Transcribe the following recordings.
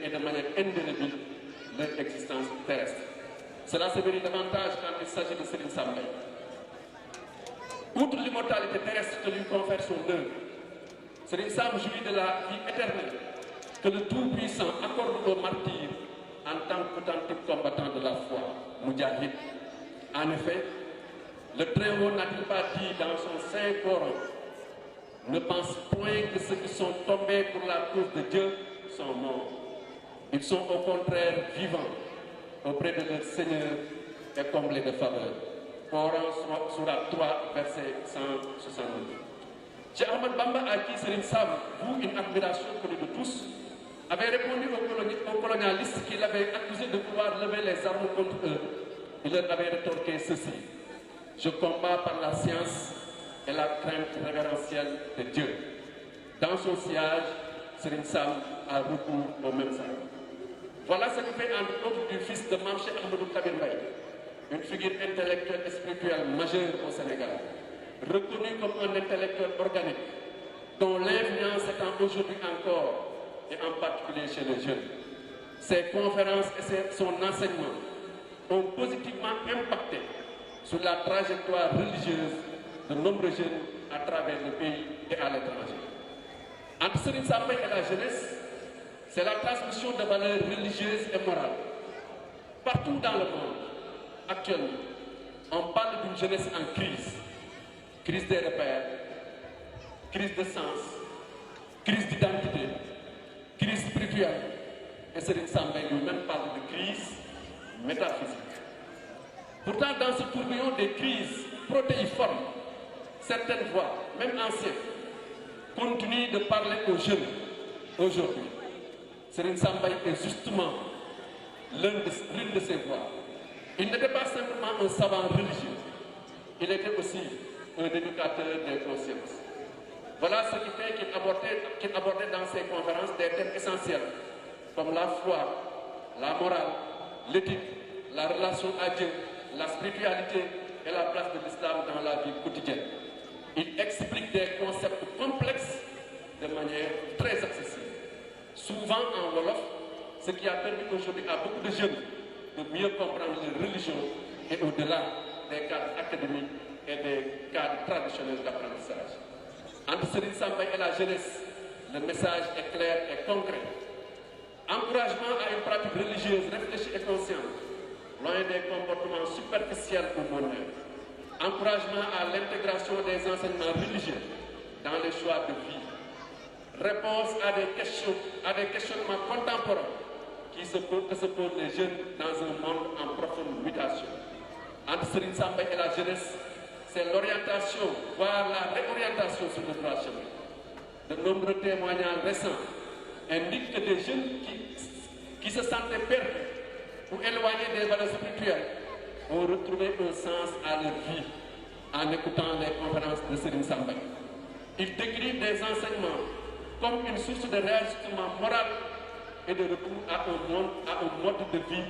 et de manière indélébile leur existence terrestre. Cela se vérifie davantage quand il s'agit de Serigne Sam Mbaye. Outre l'immortalité terrestre que lui confère son œuvre, Serigne Sam jouit de la vie éternelle que le Tout-Puissant accorde aux martyrs en tant qu'authentique combattant de la foi, Moudjahid. En effet, le Très-Haut n'a-t-il pas dit dans son Saint-Coran: ne pense point que ceux qui sont tombés pour la cause de Dieu sont morts. Ils sont au contraire vivants auprès de leur Seigneur et comblés de faveur. Coran, Sourate 3, verset 169. Cheikh Ahmad Bamba, à qui Serigne Sam voue une admiration connue de tous, avait répondu aux colonialistes qui l'avaient accusé de vouloir lever les armes contre eux. Il leur avait rétorqué ceci: je combats par la science et la crainte révérentielle de Dieu. Dans son sillage, Serigne Sam a recours au même armes. Voilà ce que fait entre autres du fils de Mame Cheikh Ahmadou Kabir Mbaye, une figure intellectuelle et spirituelle majeure au Sénégal, reconnu comme un intellectuel organique, dont l'influence s'étend aujourd'hui encore, et en particulier chez les jeunes. Ses conférences et son enseignement ont positivement impacté sur la trajectoire religieuse de nombreux jeunes à travers le pays et à l'étranger. Entre Serigne Sam Mbaye et la jeunesse, c'est la transmission de valeurs religieuses et morales. Partout dans le monde, actuellement, on parle d'une jeunesse en crise. Crise des repères, crise de sens, crise d'identité, crise spirituelle. Et Serigne Sam Mbaye lui-même parle de crise métaphysique. Pourtant, dans ce tourbillon des crises protéiformes, certaines voix, même anciennes, continuent de parler aux jeunes aujourd'hui. Serigne Sam Mbaye est justement l'une de ces voix. Il n'était pas simplement un savant religieux, il était aussi un éducateur des consciences. Voilà ce qui fait qu'il abordait dans ses conférences des thèmes essentiels comme la foi, la morale, l'éthique, la relation à Dieu, la spiritualité et la place de l'islam dans la vie quotidienne. Il explique des concepts complexes de manière très accessible, souvent en wolof, ce qui a permis aujourd'hui à beaucoup de jeunes de mieux comprendre les religions et au-delà des cadres académiques et des cadres traditionnels d'apprentissage. Entre Serigne Sam Mbaye et la jeunesse, le message est clair et concret. Encouragement à une pratique religieuse réfléchie et consciente, loin des comportements superficiels ou mondains. Encouragement à l'intégration des enseignements religieux dans les choix de vie. Réponse à des questionnements contemporains que se posent les jeunes dans un monde en profonde mutation. Entre Serigne Sam Mbaye et la jeunesse, c'est l'orientation, voire la réorientation sur le droit chemin. De nombreux témoignages récents indiquent que des jeunes qui se sentaient perdus ou éloignés des valeurs spirituelles ont retrouvé un sens à leur vie en écoutant les conférences de Serigne Sam Mbaye. Ils décrivent des enseignements comme une source de réajustement moral et de retour à un mode de vie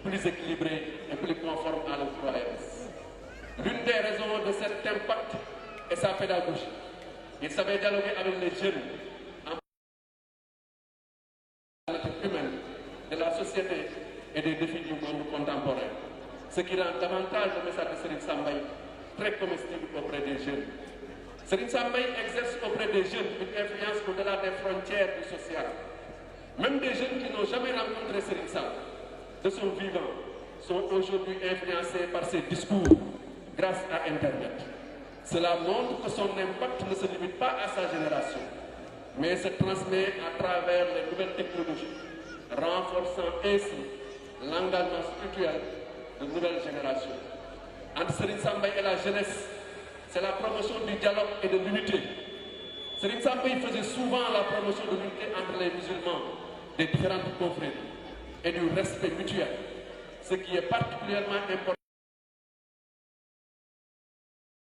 plus équilibré et plus conforme à leur croyance. L'une des raisons de cet impact est sa pédagogie. Il savait dialoguer avec les jeunes en humaine, de la société et des défis du monde contemporain, ce qui rend davantage le message de Serigne Sam Mbaye très comestible auprès des jeunes. Serigne Sam Mbaye exerce auprès des jeunes une influence au-delà des frontières du social. Même des jeunes qui n'ont jamais rencontré Serigne Sam, de son vivant, sont aujourd'hui influencés par ses discours grâce à Internet. Cela montre que son impact ne se limite pas à sa génération, mais se transmet à travers les nouvelles technologies, renforçant ainsi l'engagement spirituel de nouvelles générations. Entre Serigne Sam Mbaye et la jeunesse, c'est la promotion du dialogue et de l'unité. Serigne Sam Mbaye faisait souvent la promotion de l'unité entre les musulmans des différentes confréries et du respect mutuel, ce qui est particulièrement important